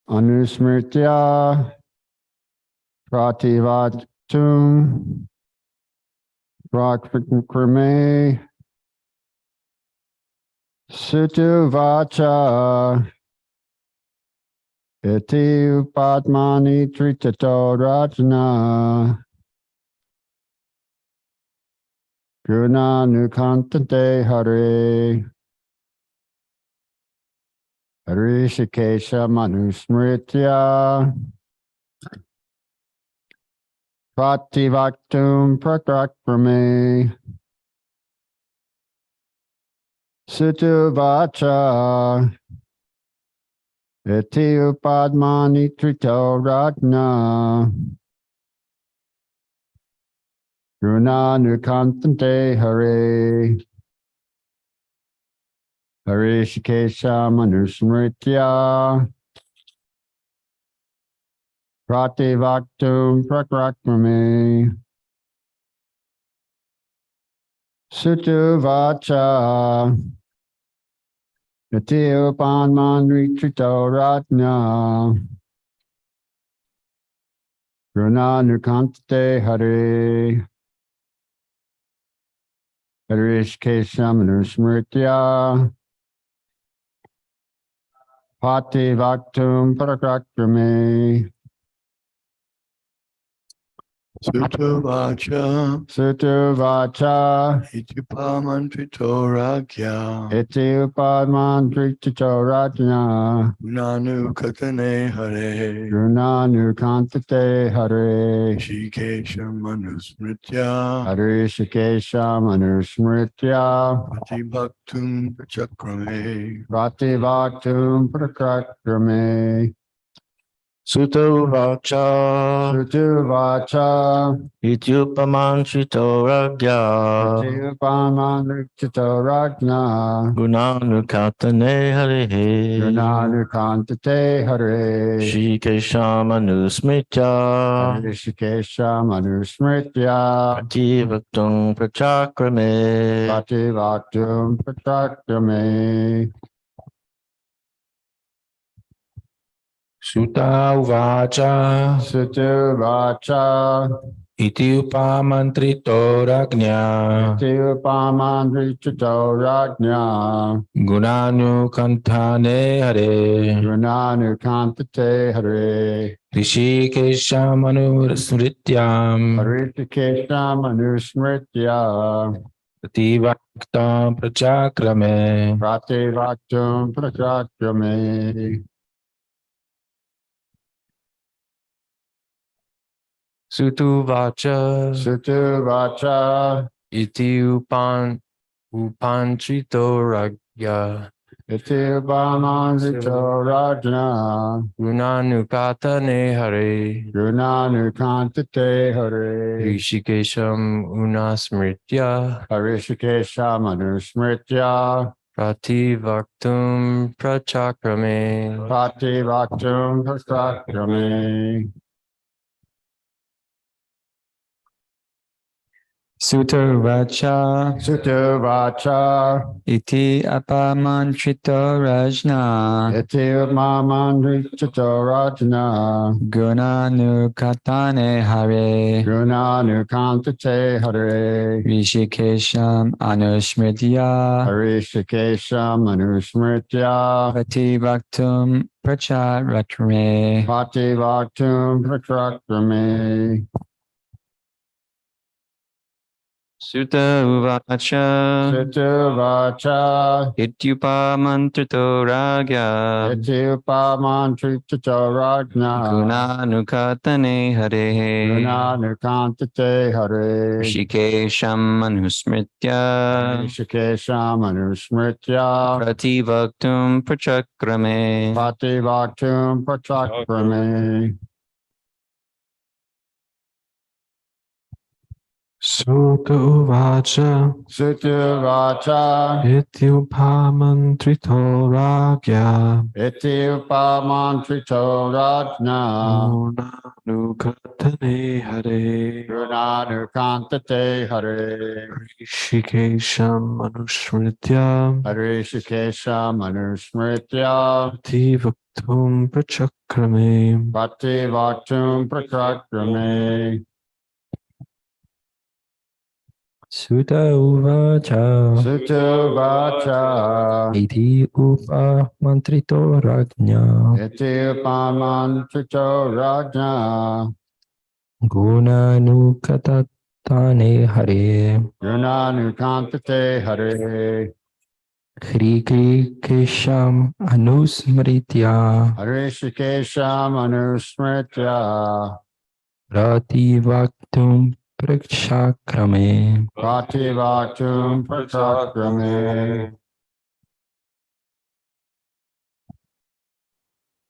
Anusmritya Prativatum Prakrame Sutuvacha Iti Upadmani Tritato Rajna Guna Nukantante Hare Rishikesha Manusmritya Prativaktum Prakrame Sutuvacha Iti Upadmani Trito Ratna Guna Nukantante Hare Harishikesha Manusmritya Prativaktum Prakrame Sutuvacha Iti Upadmani Trito Ratna Guna Nukantante Hare Harishikesha Manusmritya Prativaktum Prakrame Sutuvacha Itipamantritoragya Iti Upadmantrito Ratna Nanu Katane Hare Guna Nukantate Hare Shikesha Manusmritya Harishikesha Manusmritya Patibhaktum Chakrame Prativaktum Prakrame Sutuvacha Sutuvacha Ityupamanchito Ragya Iti Upadmantrito Ratna Gunanukatane Hare Guna Nukantate Hare Shikeshamanusmritya Harishikesha Manusmritya Prativaktum Prachakrame Prativaktum Prakrame Sutta Uvacha Sutuvacha Iti Upamantrito Ragnya Iti Upamandrichito Rajna Gunanu Kantane Hare Gunanukantate Hare Rishikesha Manusmrityam Harishikesha Manusmritya Prativakta Prachakrame Prativaktum Prakrame Sutuvacha Sutuvacha iti upanchito ragya Iti Upamandrichito Rajna Gunanukatane Hare Gunanukantate Hare Rishikesham Unasmritya Harishikesha Manusmritya Prativaktum Prachakrame Prativaktum Prakrame Sutuvacha Sutuvacha Iti Apamanchito Rajna Iti Upamandrichito Rajna Gunanukatane Hare Gunanukantate Hare Rishikesham Anusmritya Harishikesha Manusmritya Prativaktum Prachakrame Prativaktum Prakrame Sutta uvacha. Sutuvacha. Ityupamantrito ragya. Ityupamantrito ragna. Gunanukatane hare. Gunanukantate hare. Rishikesham manusmritya. Rishikesham anusmritya. Prativaktum prachakrame. Pativaktum prachakrame. Sutta uvacha Sutuvacha. ityupamantrito ragya Ityupamantrito ragna. Gunanukatane hare Gunanukantate hare. Rishikesham manusmritya Rishikesham anusmritya. Prativaktum prachakrame. Pativaktum prachakrame. Sutta uvacha. Sutuvacha. Iti upa mantrito rajna. Ityupamantrito ragna. Guna nukatatane hare. Gunanukantate hare. Kri kri kesham anusmritya. Rishikesham anusmritya. Prativaktum prachakrame. Prativaktum prachakrame.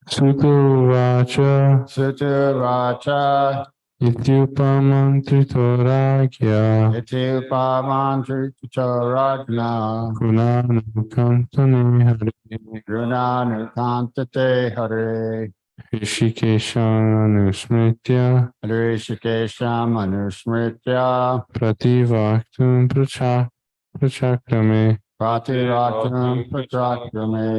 Sutta uvacha Sutuvacha. ityupamantrito ragya Ityupamantrito ragna. Gunanukatane hare Gunanukantate hare. Rishikesham manusmritya Rishikesham anusmritya. Prativaktum prachakrame. Prativaktum prachakrame.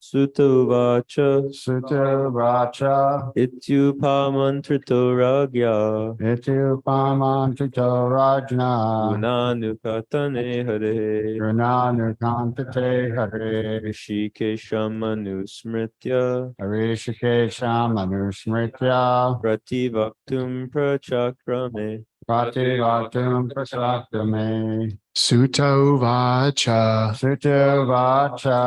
Sutta uvacha Sutuvacha. ityupamantrito ragya Ityupamantrito ragna. gunanukatane hare Gunanukantate hare. rishikesham manusmritya Rishikesham anusmritya. prativaktum prachakrame. Prativaktum prachakrame. Sutta uvacha Sutuvacha.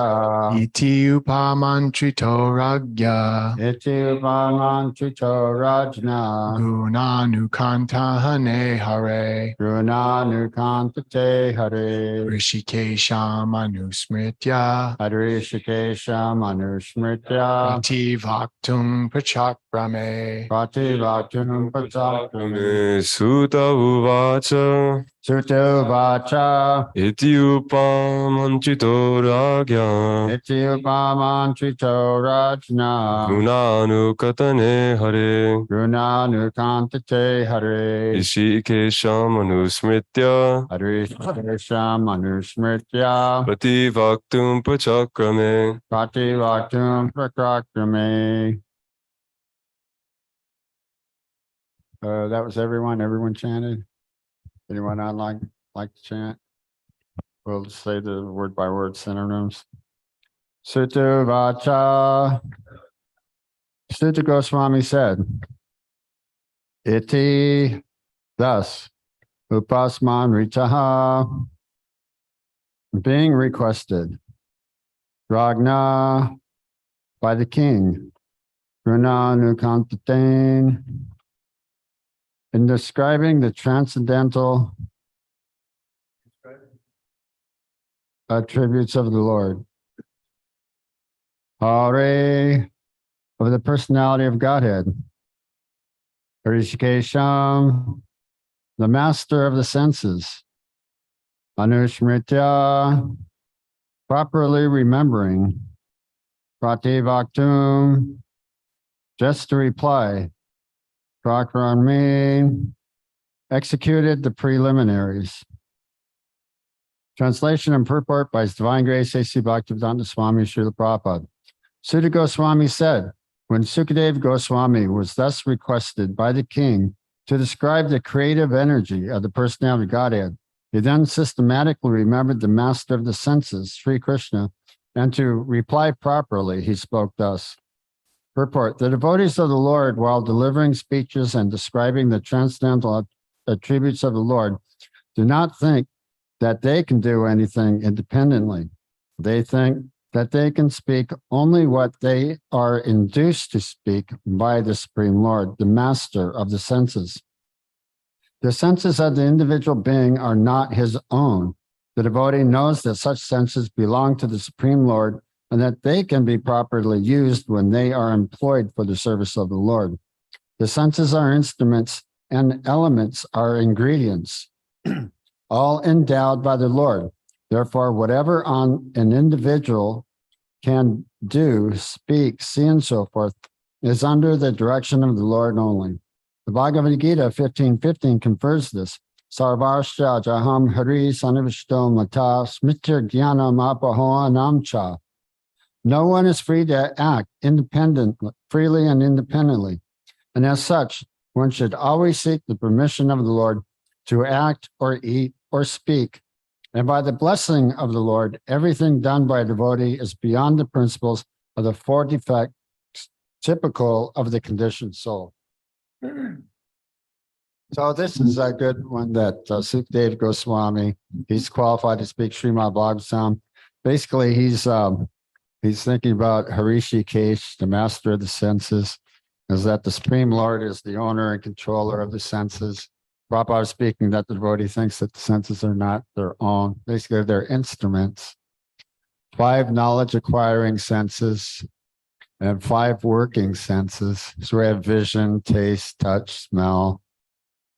iti upamantrito ragya Ityupamantrito rajna. gunanukantahane hare Gunanukantate hare. Rishikesham manusmritya Rishikesham anusmritya. Prativaktum prachakrame. Prativaktum prachakrame. Sutta uvacha Sutuvacha. iti upamantrito ragya Ityupamantrito rajna. gunanukatane hare Gunanukantate hare. Rishikesham manusmritya Rishikesham anusmritya. Prativaktum prachakrame. Prativaktum prachakrame. That was everyone. Everyone chanted. Anyone I'd like to chant? We'll just say the word by word synonyms. Sutta Vacha. Sutta Goswami said, Iti, thus, Upasman Ritaha, being requested, Ragna, by the king, Gunanukantatain, in describing the transcendental attributes of the Lord. Hare, of the personality of Godhead. Rishikesham, the master of the senses. Anushmritya, properly remembering. Prativaktum, just to reply. Prakranmi, executed the preliminaries. Translation and purport by His Divine Grace A.C. Bhaktivedanta Swami Srila Prabhupada. Sutta Goswami said, when Sukadeva Goswami was thus requested by the king to describe the creative energy of the personality of Godhead, he then systematically remembered the master of the senses, Sri Krishna, and to reply properly, he spoke thus. Purport, the devotees of the Lord, while delivering speeches and describing the transcendental attributes of the Lord, do not think that they can do anything independently. They think that they can speak only what they are induced to speak by the Supreme Lord, the master of the senses. The senses of the individual being are not his own. The devotee knows that such senses belong to the Supreme Lord and that they can be properly used when they are employed for the service of the Lord. The senses are instruments and elements are ingredients, all endowed by the Lord. Therefore, whatever an individual can do, speak, see, and so forth, is under the direction of the Lord only. The Bhagavad Gita 15:15 confers this. Sarvasya jaham hari sanavishto mata smitir jnanam apahoanam cha. No one is free to act freely and independently. And as such, one should always seek the permission of the Lord to act or eat or speak. And by the blessing of the Lord, everything done by a devotee is beyond the principles of the four defects typical of the conditioned soul. So this is a good one that Sukadeva Goswami, he's qualified to speak Srimad Bhagavatam. Basically, he's thinking about Hrishikesh, the master of the senses, is that the Supreme Lord is the owner and controller of the senses. Prabhupada was speaking that the devotee thinks that the senses are not their own. Basically, they're instruments. 5 knowledge acquiring senses and 5 working senses. So we have vision, taste, touch, smell.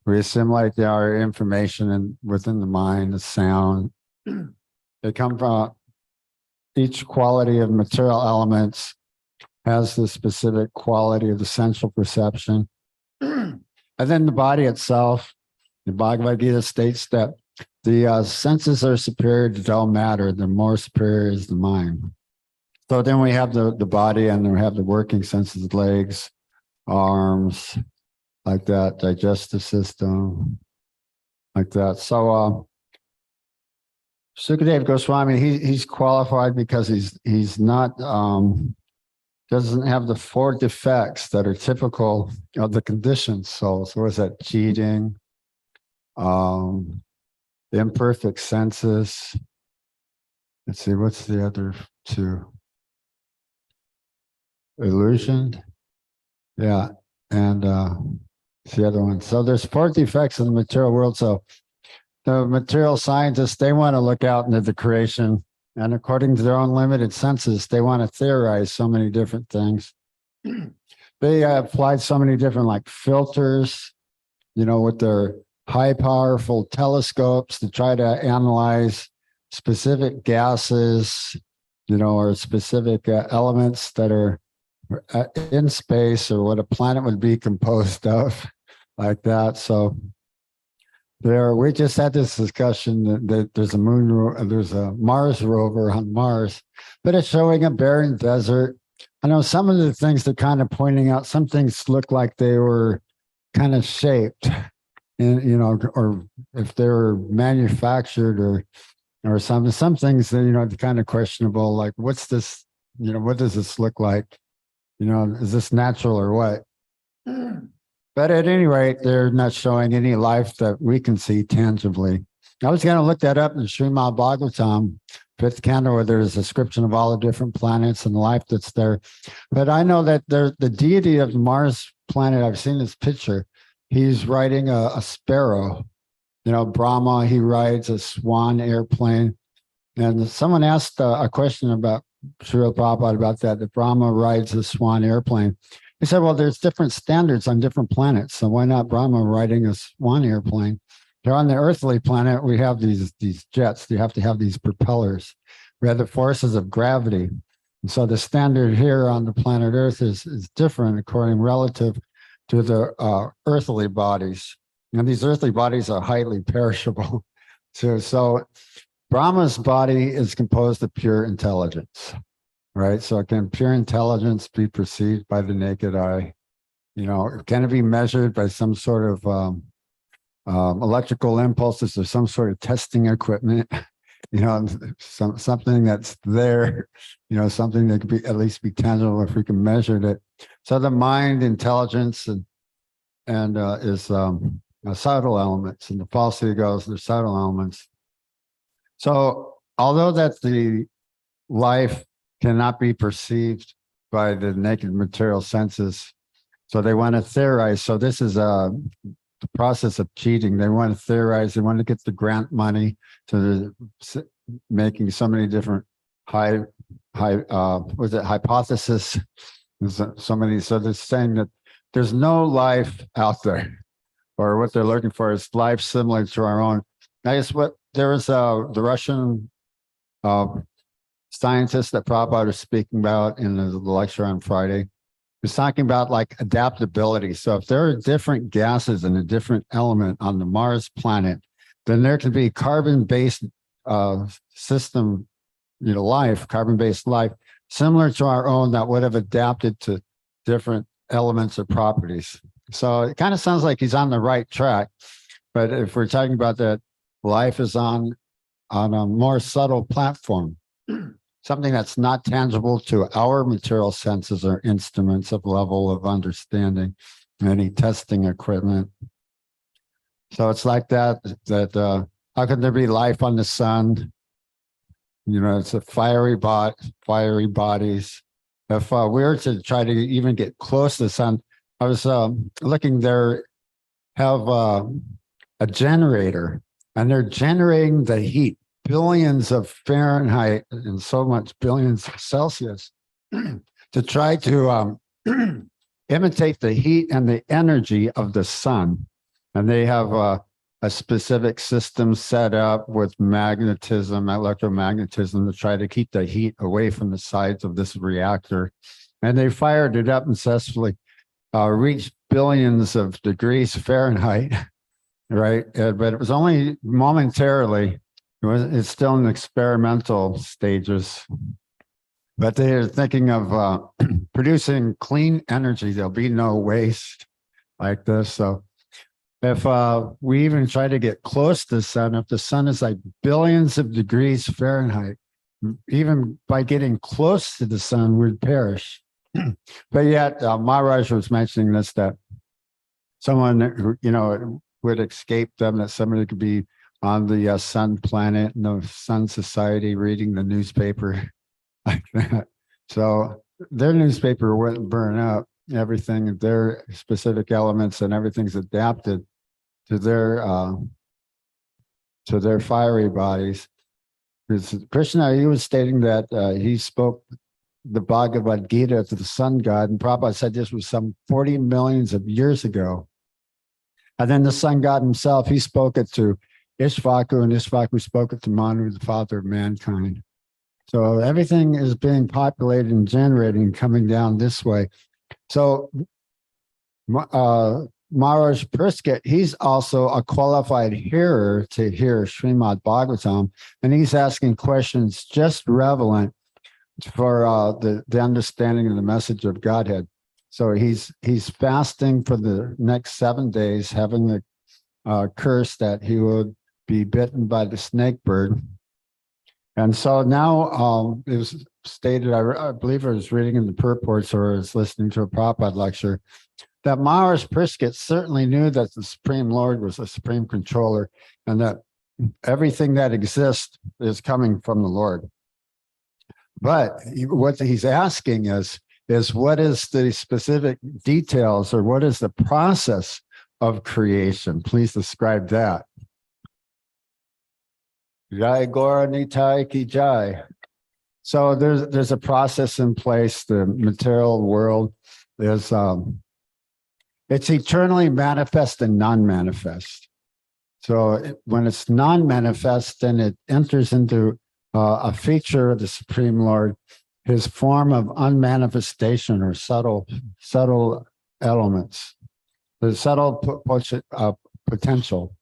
We assimilate our information within the mind, the sound. They come from each quality of material elements has the specific quality of the sensual perception. And then the body itself, the Bhagavad Gita states that the senses are superior to dull matter. The more superior is the mind. So then we have the body, and then we have the working senses, legs, arms, like that, digestive system, like that. So Sukadeva Goswami, he's qualified because he's not doesn't have the 4 defects that are typical of the conditioned soul. So is that cheating, the imperfect senses. Let's see, what's the other 2? Illusion. Yeah, and it's the other one. So there's 4 defects in the material world. So the material scientists, they want to look out into the creation, and according to their own limited senses, they want to theorize so many different things. They applied so many different like filters, with their high powerful telescopes to try to analyze specific gases, or specific elements that are in space, or what a planet would be composed of, like that. So we just had this discussion that there's a Mars rover on Mars, but it's showing a barren desert. I know some of the things they're kind of pointing out, some things look like they were kind of shaped, or if they were manufactured or something. Some things that, kind of questionable, like what's this, what does this look like? Is this natural or what? But at any rate, they're not showing any life that we can see tangibly. I was going to look that up in Srimad Bhagavatam, 5th canto, where there's a description of all the different planets and the life that's there. But I know that the deity of the Mars planet, I've seen this picture, he's riding a sparrow. Brahma, he rides a swan airplane. And someone asked a question about Srila Prabhupada about that Brahma rides a swan airplane. He said, well, there's different standards on different planets. So why not Brahma riding a swan airplane? Here on the earthly planet, we have these jets. You have to have these propellers. We have the forces of gravity. And so the standard here on the planet Earth is different relative to the earthly bodies. And these earthly bodies are highly perishable. So Brahma's body is composed of pure intelligence. Right. So can pure intelligence be perceived by the naked eye? Can it be measured by some sort of electrical impulses or some sort of testing equipment? Something that's there, something that could at least be tangible if we can measure it. So the mind intelligence and is subtle elements, and the false egos, they're subtle elements. So although that the life cannot be perceived by the naked material senses, so they want to theorize. So this is the process of cheating. They want to theorize. They want to get the grant money to making so many different hypothesis. So many. So they're saying that there's no life out there, or what they're looking for is life similar to our own. I guess what there was the Russian scientist that Prabhupada was speaking about in the lecture on Friday. He's talking about like adaptability. So if there are different gases in a different element on the Mars planet, then there can be carbon-based system, life, carbon-based life, similar to our own that would have adapted to different elements or properties. So it kind of sounds like he's on the right track. But if we're talking about that, life is on a more subtle platform, something that's not tangible to our material senses or instruments of level of understanding, any testing equipment. So it's like that how could there be life on the sun? It's a fiery bodies. If we were to try to even get close to the sun, I was looking there, have a generator, and they're generating the heat, billions of Fahrenheit and so much billions of Celsius to try to imitate the heat and the energy of the sun. And they have a specific system set up with electromagnetism to try to keep the heat away from the sides of this reactor. And they fired it up successfully, reached billions of degrees Fahrenheit, right? But it was only momentarily. It's still in experimental stages, but they are thinking of producing clean energy. There'll be no waste like this. So if we even try to get close to the sun, if the sun is like billions of degrees Fahrenheit, even by getting close to the sun, we'd perish. But yet, Maharaj was mentioning this, that someone, would escape them, that somebody could be on the sun planet, and the sun society, reading the newspaper like that. So their newspaper wouldn't burn up. Everything, their specific elements and everything's adapted to their fiery bodies. Krishna, he was stating that he spoke the Bhagavad Gita to the sun god, and Prabhupada said this was some 40 millions of years ago. And then the sun god himself, he spoke it to Ishvaku, and Ishvaku spoke it to Manu, the father of mankind. So everything is being populated and generating, coming down this way. So Maharaj Prisket, he's also a qualified hearer to hear Srimad Bhagavatam, and he's asking questions just relevant for the understanding of the message of Godhead. So he's fasting for the next 7 days, having the curse that he would be bitten by the snake bird. And so now it was stated, I believe I was reading in the purports or I was listening to a Prabhupada lecture, that Maharaj Prisket certainly knew that the Supreme Lord was a supreme controller and that everything that exists is coming from the Lord. But what he's asking is what is the specific details, or what is the process of creation? Please describe that. Jai Gora Nitai Ki Jai. So there's a process in place. The material world is it's eternally manifest and non-manifest. So when it's non-manifest, then it enters into a feature of the Supreme Lord, his form of unmanifestation or subtle elements, the subtle potential.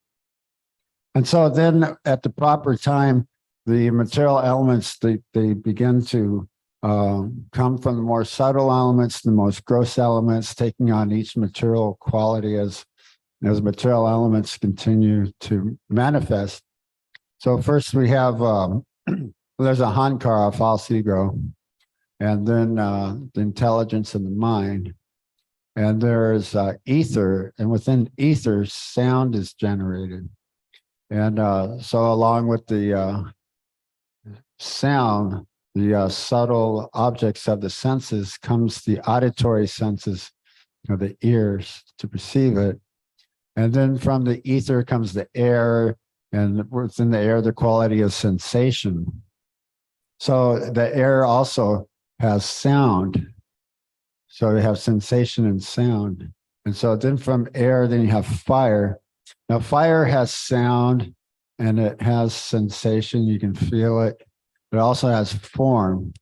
And so then at the proper time, the material elements, they begin to come from the more subtle elements, the most gross elements, taking on each material quality as material elements continue to manifest. So first we have, there's a Hankara, a false ego, and then the intelligence and the mind. and there's ether, and within ether, sound is generated. And so along with the sound, the subtle objects of the senses comes the auditory senses of the ears to perceive it. And then from the ether comes the air, and within the air, the quality of sensation. So the air also has sound. So you have sensation and sound. And so then from air, then you have fire. Now fire has sound and it has sensation. You can feel it. It also has form.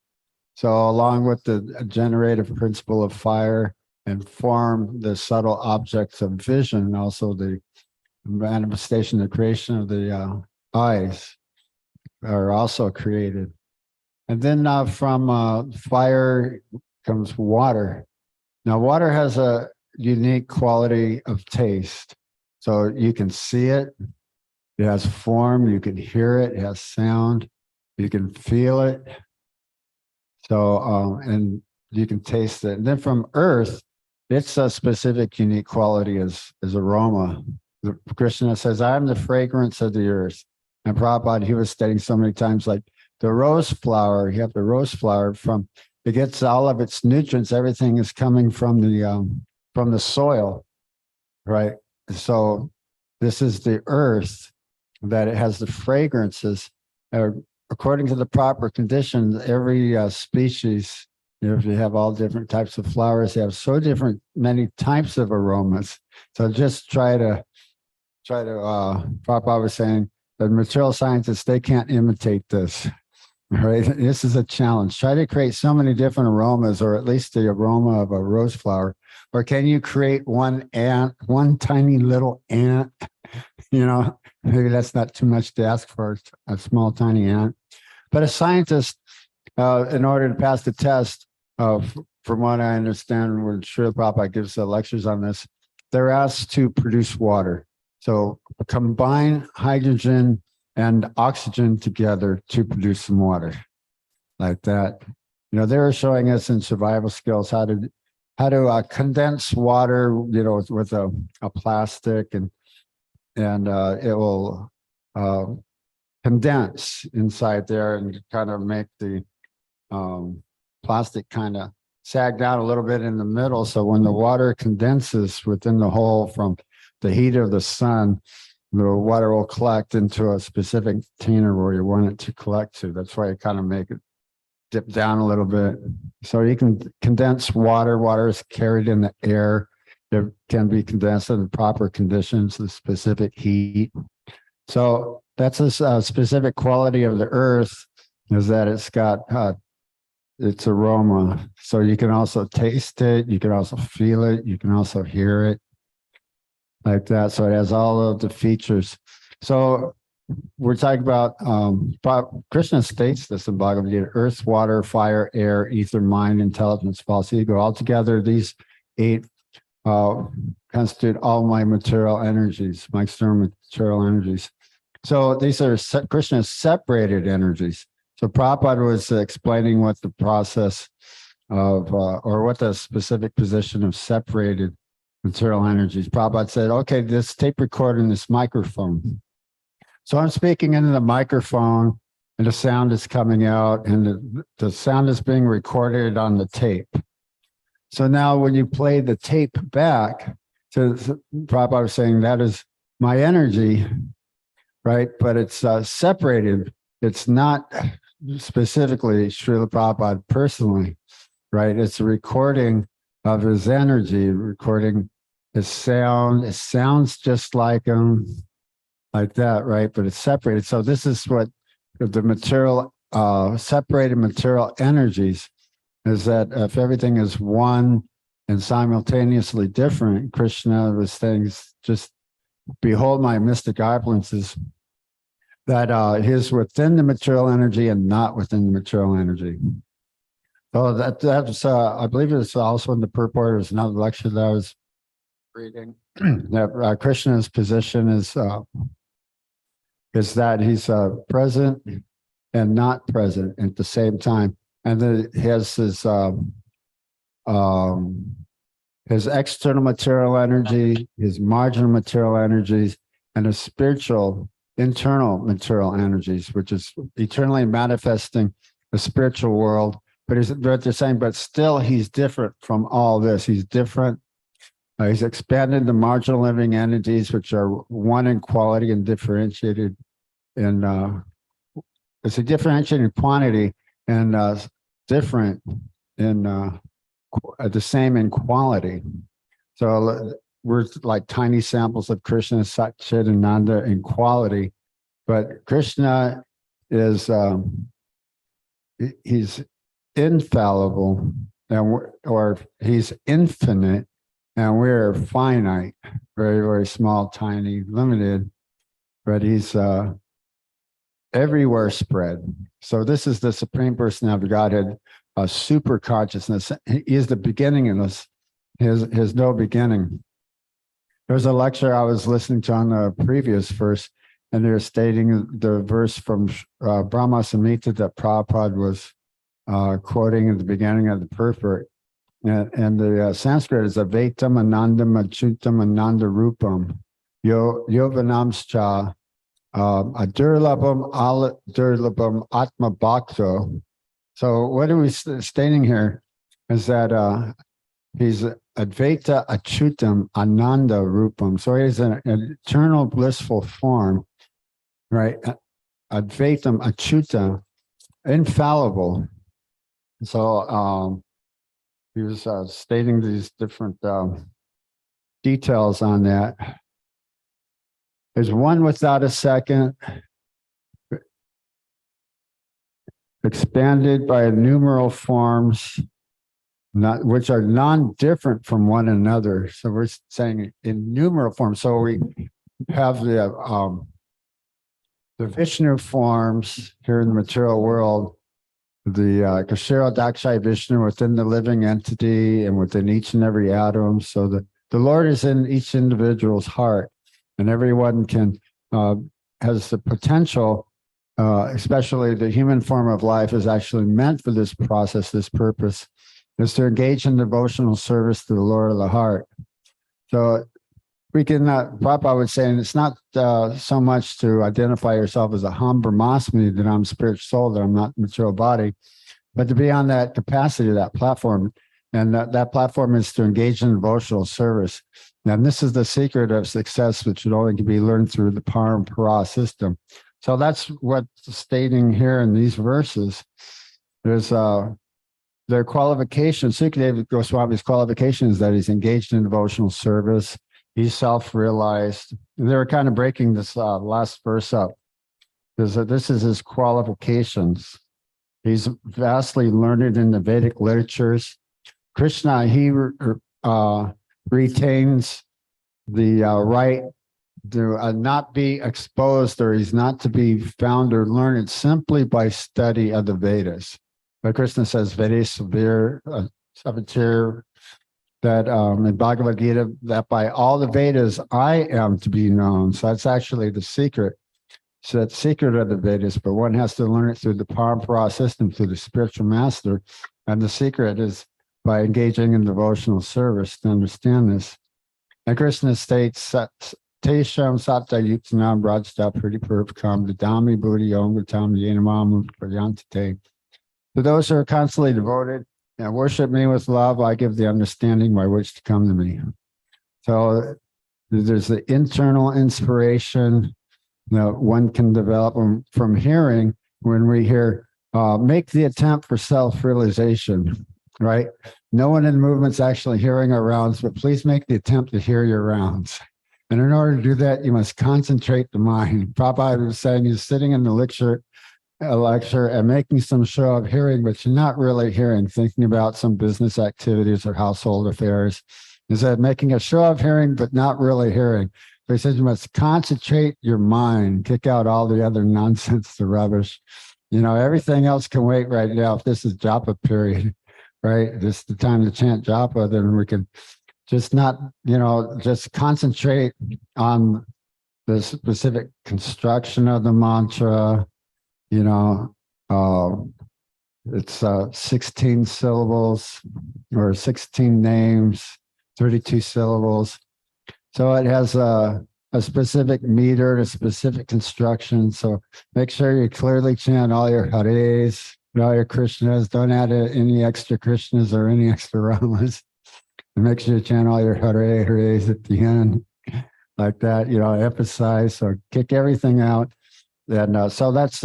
So along with the generative principle of fire and form, the subtle objects of vision, also the manifestation, the creation of the eyes are also created. And then from fire comes water. Now, water has a unique quality of taste. So you can see it. It has form. You can hear it. It has sound. You can feel it. So, and you can taste it. And then from earth, it's a specific unique quality as aroma. Krishna says, I am the fragrance of the earth. And Prabhupada, he was stating so many times, like the rose flower, you have the rose flower from, it gets all of its nutrients, everything is coming from the soil, right? So this is the earth, that it has the fragrances. According to the proper conditions, every species, if you have all different types of flowers, they have so different, many types of aromas. So just try to Prabhupada was saying that material scientists, they can't imitate this, right? This is a challenge. Try to create so many different aromas, or at least the aroma of a rose flower. Or can you create one tiny little ant? You know, maybe that's not too much to ask for, a small, tiny ant. But a scientist, in order to pass the test, from what I understand, when Srila Prabhupada gives the lectures on this, they're asked to produce water. So combine hydrogen and oxygen together to produce some water, like that. You know, they were showing us in survival skills how to condense water, you know, with a plastic, and it will condense inside there and kind of make the plastic kind of sag down a little bit in the middle. So when the water condenses within the hole from the heat of the sun, the water will collect into a specific container where you want it to collect to. That's why you kind of make it dip down a little bit. So you can condense water. Water is carried in the air. It can be condensed in the proper conditions, the specific heat. So that's a specific quality of the earth, is that it's got its aroma. So you can also taste it. You can also feel it. You can also hear it, like that. So it has all of the features. So we're talking about, Krishna states this in Bhagavad Gita: earth, water, fire, air, ether, mind, intelligence, false ego. Altogether, these 8 constitute all my material energies, my external material energies. So these are Krishna's separated energies. So Prabhupada was explaining what the process of, or what the specific position of separated material energies. Prabhupada said, okay, this tape recorder and this microphone. So I'm speaking into the microphone and the sound is coming out, and the sound is being recorded on the tape. So now when you play the tape back, to Prabhupada was saying that is my energy, right? But it's separated. It's not specifically Srila Prabhupada personally, right? It's a recording of his energy, recording his sound. It sounds just like him, like that, right? But it's separated. So this is what the material, separated material energies, is that if everything is one and simultaneously different, Krishna was saying, just behold my mystic opulences, that is within the material energy and not within the material energy. So that's I believe it's also in the purport. There's another lecture that I was reading, that Krishna's position is that he's present and not present at the same time. And then he has his his external material energy, his marginal material energies, and his spiritual internal material energies, which is eternally manifesting the spiritual world. But they're saying, but still he's different from all this. He's different. He's expanded the marginal living entities, which are one in quality and differentiated in it's a differentiated quantity and different in the same in quality. So we're like tiny samples of Krishna, Sat Chit, and Nanda in quality, but Krishna is he's infallible, and or he's infinite, and we're finite, very, very small, tiny, limited, but he's everywhere spread. So this is the Supreme Personality of Godhead, a super consciousness. He is the beginning in this, his no beginning. There's a lecture I was listening to on the previous verse, and they're stating the verse from Brahma Samhita that Prabhupada was quoting at the beginning of the purport. And the Sanskrit is Avetam Anandam Achutam Ananda Rupam Yovanamscha Adurlabham Al Durlabham Atma Bhakto. So what are we stating here is that he's Advaita Achutam Ananda Rupam. So he's an eternal blissful form, right? Advaitam Achuta, infallible. So he was stating these different details on that. There's one without a second, expanded by numeral forms, which are non-different from one another. So we're saying in numeral forms. So we have the Vishnu forms here in the material world, the Kashira Dakshai Vishnu within the living entity and within each and every atom. So the Lord is in each individual's heart, and everyone can has the potential, especially the human form of life is actually meant for this process, this purpose, is to engage in devotional service to the Lord of the heart. So we can, Prabhupada would say, and it's not so much to identify yourself as a hum brahmasmi, that I'm spiritual soul, that I'm not material body, but to be on that capacity, that platform. And that platform is to engage in devotional service. And this is the secret of success, which should only be learned through the parampara system. So that's what's stating here in these verses. There's their qualifications, Sukadeva Goswami's qualification is that he's engaged in devotional service. He's self-realized. And they were kind of breaking this last verse up. This is his qualifications. He's vastly learned in the Vedic literatures. Krishna, he retains the right to not be exposed, or he's not to be found or learned simply by study of the Vedas. But Krishna says, Vedas Savir, Savitir, that in Bhagavad Gita, that by all the Vedas I am to be known. So that's actually the secret. So that's secret of the Vedas, but one has to learn it through the parampara system, through the spiritual master. And the secret is by engaging in devotional service to understand this. And Krishna states, Tesham Satta Yuktanam Rajta Priti Purvakam Dadami Buddhi Om Gatam Yenamam Prayantate. To those who are constantly devoted and worship me with love, I give the understanding by which to come to me. So there's the internal inspiration that one can develop from hearing. When we hear, make the attempt for self-realization, right? No one in the movement's actually hearing our rounds, but please make the attempt to hear your rounds. And in order to do that, you must concentrate the mind. Prabhupada was saying he's sitting in the lecture and making some show of hearing, but you're not really hearing, thinking about some business activities or household affairs. He said making a show of hearing, but not really hearing. So he says you must concentrate your mind, kick out all the other nonsense, the rubbish. You know, everything else can wait right now. If this is japa period, right? This is the time to chant japa, then we can just not, just concentrate on the specific construction of the mantra. It's 16 syllables or 16 names, 32 syllables. So it has a specific meter and a specific construction. So make sure you clearly chant all your Hares, all your Krishnas. Don't add any extra Krishnas or any extra Ramas. And make sure you chant all your Hares at the end, like that, emphasize or kick everything out. And so that's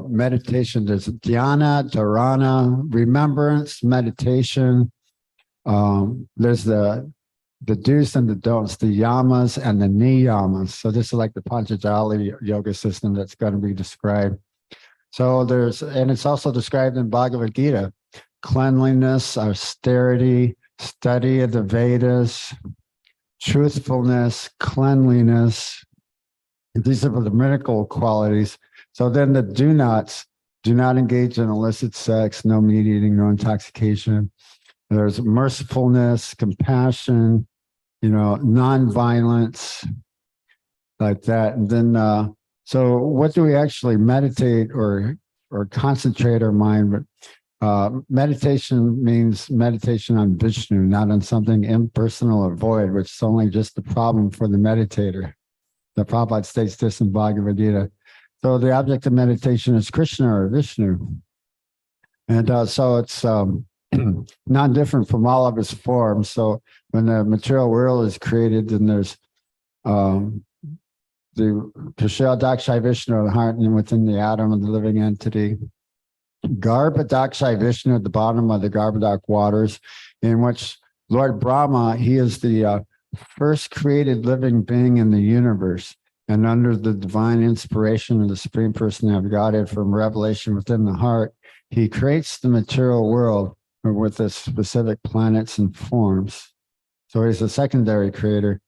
meditation. There's dhyana, dharana, remembrance, meditation. There's the do's and the don'ts, the yamas and the niyamas. So this is like the Panchajali yoga system that's going to be described. So and it's also described in Bhagavad Gita: cleanliness, austerity, study of the Vedas, truthfulness, cleanliness. These are the medical qualities. So then the do nots: do not engage in illicit sex, no meat eating, no intoxication. There's mercifulness, compassion, non-violence, like that. And then, so what do we actually meditate or concentrate our mind? Meditation means meditation on Vishnu, not on something impersonal or void, which is only just the problem for the meditator. The Prabhupada states this in Bhagavad Gita. So the object of meditation is Krishna or Vishnu. And so it's not different from all of its forms. So when the material world is created, then there's the Kushal Dakshai Vishnu, the heart and within the atom of the living entity. Garbha Dakshai Vishnu at the bottom of the Garbhadak waters, in which Lord Brahma, he is the first created living being in the universe. And under the divine inspiration of the Supreme Personality of Godhead from revelation within the heart, he creates the material world with its specific planets and forms. So he's a secondary creator.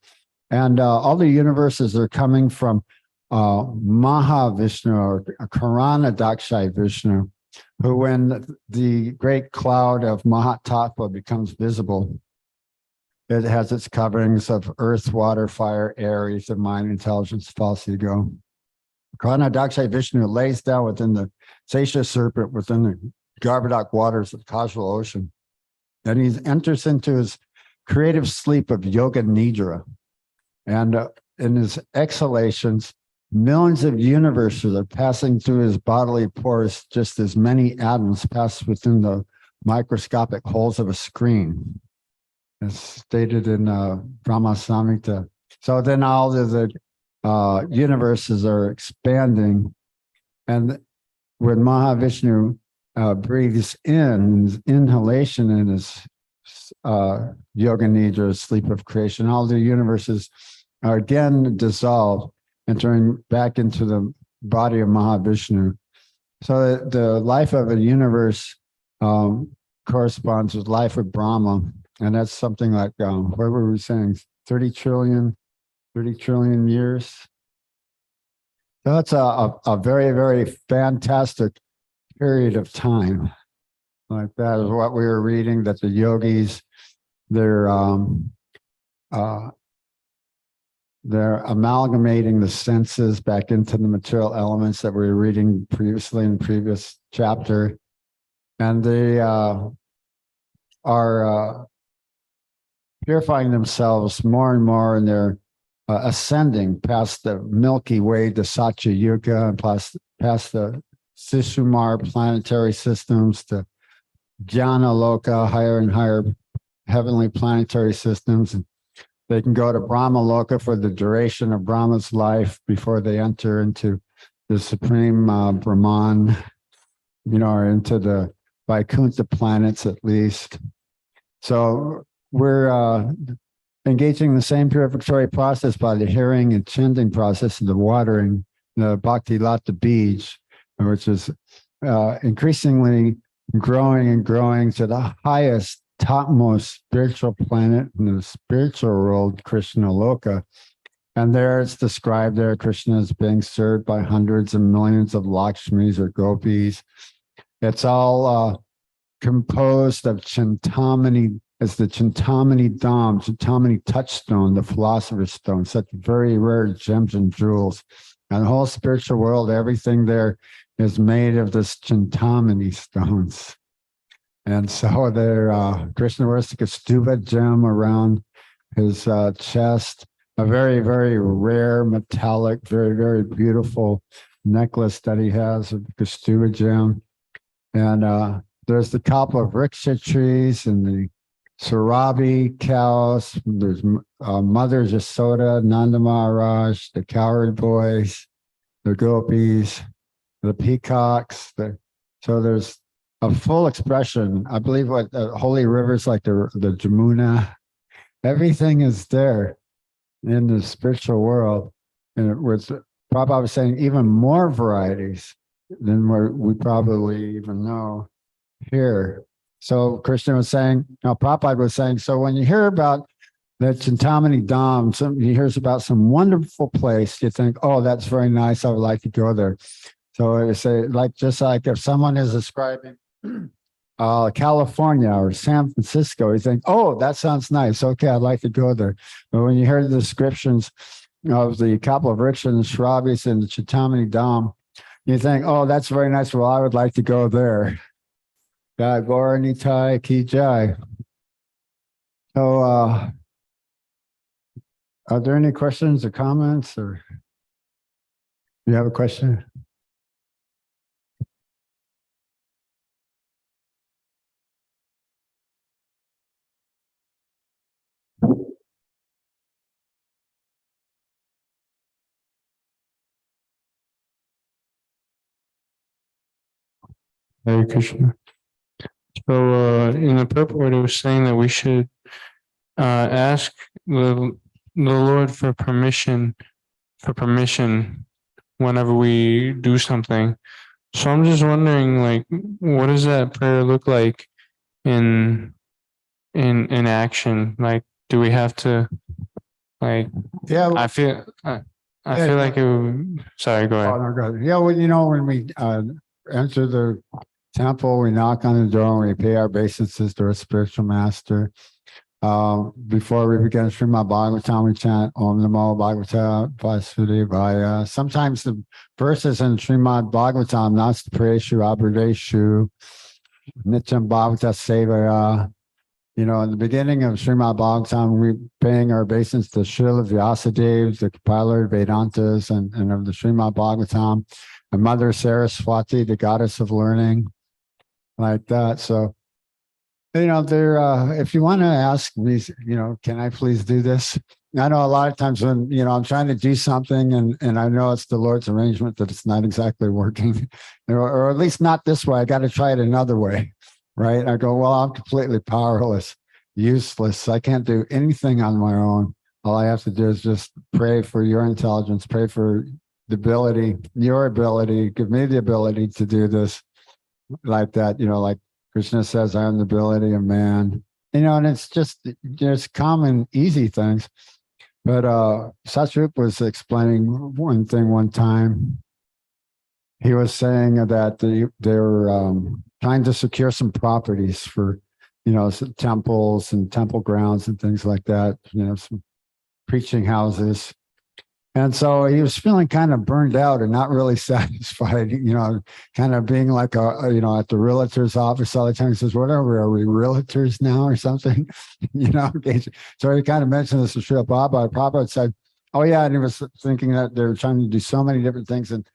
And all the universes are coming from Mahavishnu or Karana Dakshai Vishnu, who, when the great cloud of Mahatattva becomes visible, it has its coverings of earth, water, fire, air, ether, mind, intelligence, false ego. Karana Dakshai Vishnu lays down within the Sesha serpent, within the Garbhadak waters of the causal ocean. And he enters into his creative sleep of Yoga Nidra. And in his exhalations, millions of universes are passing through his bodily pores, just as many atoms pass within the microscopic holes of a screen, as stated in Brahma Samhita. So then all of the universes are expanding. And when Mahavishnu breathes in, inhalation in his Yoga Nidra, sleep of creation, all the universes are again dissolved, entering back into the body of Mahavishnu. So the life of a universe corresponds with life of Brahma. And that's something like, what were we saying, 30 trillion years? So that's a very, very fantastic period of time. Like that is what we were reading, that the yogis, they're amalgamating the senses back into the material elements that we were reading previously in the previous chapter. And they are purifying themselves more and more, and they're ascending past the Milky Way, the Satya Yuga, and past the Sishumar planetary systems, to Jnana Loka, higher and higher heavenly planetary systems. And they can go to Brahma Loka for the duration of Brahma's life before they enter into the supreme Brahman, or into the Vaikuntha planets at least. So we're engaging in the same purificatory process by the hearing and chanting process of the watering, the Bhakti Lata Bij, which is increasingly growing and growing to the highest, topmost spiritual planet in the spiritual world, Krishna Loka. And there it's described there, Krishna is being served by hundreds and millions of Lakshmis or Gopis. It's all composed of Chintamani. It's the Chintamani Dham, Chintamani touchstone, the philosopher's stone, such very rare gems and jewels. And the whole spiritual world, everything there is made of this Chintamani stones. And so there, Krishna wears the Kaustubha gem around his chest, a very, very rare metallic, very, very beautiful necklace that he has of the Kaustubha gem. And there's the Kalpa-vriksha trees and the Sarabi cows. There's Mother Jasoda, Nanda Maharaj, the cowherd boys, the gopis, the peacocks. So there's a full expression. I believe what holy rivers like the Jamuna, everything is there in the spiritual world. And it was, Prabhupada was saying, even more varieties than we probably even know here. So Krishna was saying, Prabhupada was saying, so when you hear about the Chintamani Dham, he hears about some wonderful place, you think, oh, that's very nice, I would like to go there. So it's just like if someone is describing California or San Francisco, you think, oh, that sounds nice. Okay, I'd like to go there. But when you hear the descriptions of the Kalpa-vriksha and the Shrabis and the Chintamani Dham, you think, oh, that's very nice. Well, I would like to go there. God, Gaura Nitai Ki Jai. So, are there any questions or comments, or you have a question? Hare Krishna. So in the purport, it was saying that we should ask the Lord for permission whenever we do something. So I'm just wondering, like, what does that prayer look like in action? Like, do we have to, like? Yeah, I feel like it would, sorry, go ahead. Oh, no, go ahead. Yeah, well, when we enter the temple, we knock on the door and we pay our obeisances to our spiritual master. Before we begin Srimad Bhagavatam, we chant Om Namo Bhagavata Vasudevaya. Sometimes the verses in Srimad Bhagavatam, Nastapreshu Abhradeshu, Nityam Bhagavata Sevaya. In the beginning of Srimad Bhagavatam, we're paying our obeisance to Srila Vyasadeva, the compiler of Vedantas, and of the Srimad Bhagavatam, and Mother Saraswati, the goddess of learning, like that. So, if you want to ask me, can I please do this? I know a lot of times when, I'm trying to do something and I know it's the Lord's arrangement that it's not exactly working, or at least not this way. I got to try it another way, right? I go, well, I'm completely powerless, useless. I can't do anything on my own. All I have to do is just pray for your intelligence, pray for the ability, your ability, give me the ability to do this, like that, like Krishna says, I am the ability of man, and it's just common, easy things. But Satrup was explaining one thing one time. He was saying that they were trying to secure some properties for, some temples and temple grounds and things like that, some preaching houses. And so he was feeling kind of burned out and not really satisfied, kind of being like, at the realtor's office all the time. He says, whatever, are we realtors now or something? So he kind of mentioned this to Srila Prabhupada. Prabhupada said, oh yeah, and he was thinking that they were trying to do so many different things and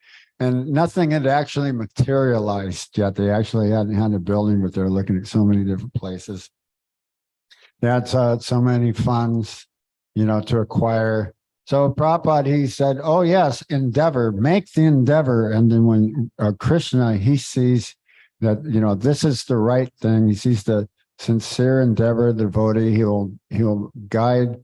nothing had actually materialized yet. They actually hadn't had a building, but they're looking at so many different places. They had so many funds, to acquire. So Prabhupada, he said, oh yes, endeavor, make the endeavor. And then when Krishna, he sees that, this is the right thing. He sees the sincere endeavor, the devotee, he'll guide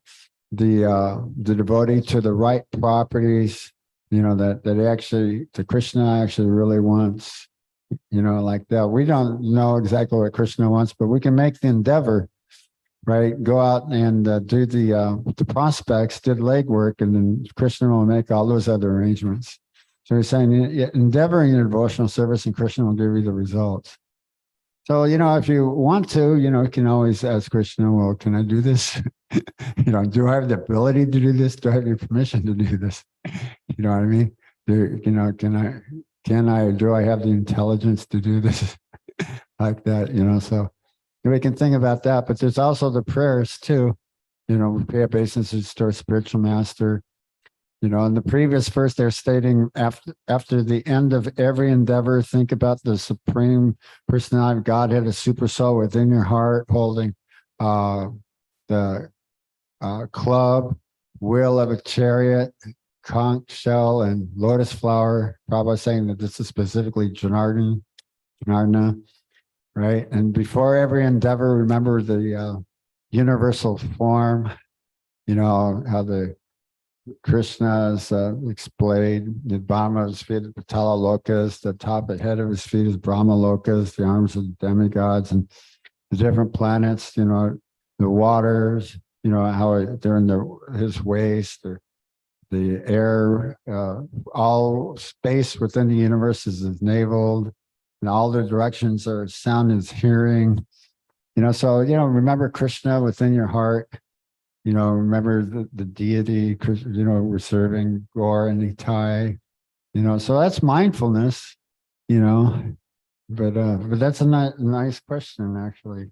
the devotee to the right properties, that Krishna actually really wants, like that. We don't know exactly what Krishna wants, but we can make the endeavor, right? Go out and do the prospects, do the legwork, and then Krishna will make all those other arrangements. So he's saying, endeavoring in devotional service, and Krishna will give you the results. So, if you want to, you can always ask Krishna, well, can I do this? Do I have the ability to do this? Do I have your permission to do this? You know what I mean? Do I have the intelligence to do this? Like that, so. we can think about that, but there's also the prayers too. You know, we pay obeisance to our spiritual master. You know, in the previous verse, they're stating after the end of every endeavor, think about the supreme personality of Godhead, a super soul within your heart, holding the club, wheel of a chariot, conch shell, and lotus flower. Prabhupada saying that this is specifically Janardana, right? And before every endeavor, remember the universal form. You know how the Krishna is explained. The bottom of his feet is Patala Lokas, the top and head of his feet is Brahma Lokas, the arms of the demigods, and the different planets, you know, the waters, you know, how they're in his waist, the air, all space within the universe is his navel, and all the directions are sound is hearing. You know, so, you know, remember Krishna within your heart. You know, remember the deity, you know, we're serving Gaur and Nitai, you know, so that's mindfulness, you know, but that's a nice question, actually,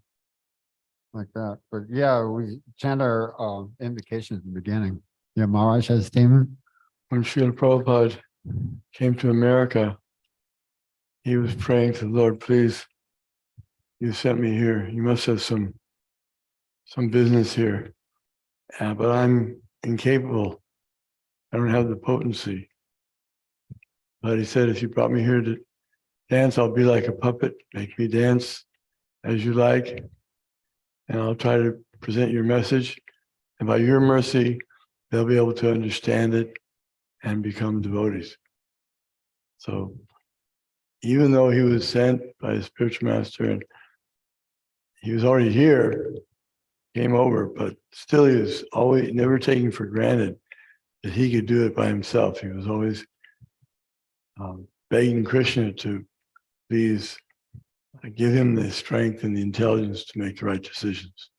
like that. But yeah, we chant our invocation at the beginning. Yeah, Maharaj has a statement. When Srila Prabhupada came to America, he was praying to the Lord, please, you sent me here. You must have some business here. But I'm incapable. I don't have the potency. But he said, if you brought me here to dance, I'll be like a puppet. Make me dance as you like. And I'll try to present your message. And by your mercy, they'll be able to understand it and become devotees. So even though he was sent by his spiritual master and he was already here, came over, but still he was always never taking for granted that he could do it by himself. He was always begging Krishna to please give him the strength and the intelligence to make the right decisions.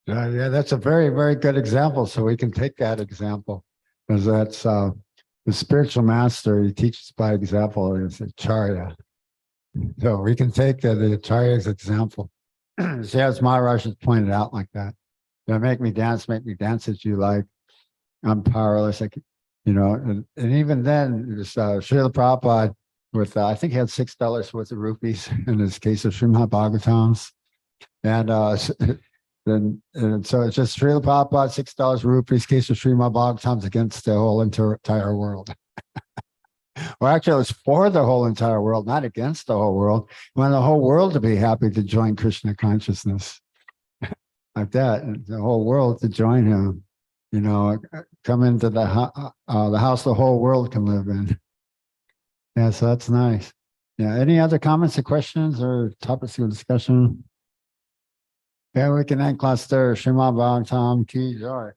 Yeah, that's a very, very good example. So we can take that example, because that's the spiritual master. He teaches by example. It's Acharya. So we can take the Acharya's example. See, as Maharaj has pointed out like that. Make me dance as you like. I'm powerless. You know, and even then, it was Srila Prabhupada with, I think he had $6 worth of rupees in his case of Srimad Bhagavatams. And so it's just Srila Prabhupada, $6 rupees, case of Srimad Bhagavatams against the whole entire world. Well, actually, it was for the whole entire world, not against the whole world. We want the whole world to be happy to join Krishna consciousness. Like that, and the whole world to join him, you know, come into the house the whole world can live in. Yeah, so that's nice. Yeah, any other comments or questions or topics of discussion? Yeah, we can end class there. Srimad Bhagavatam ki jai.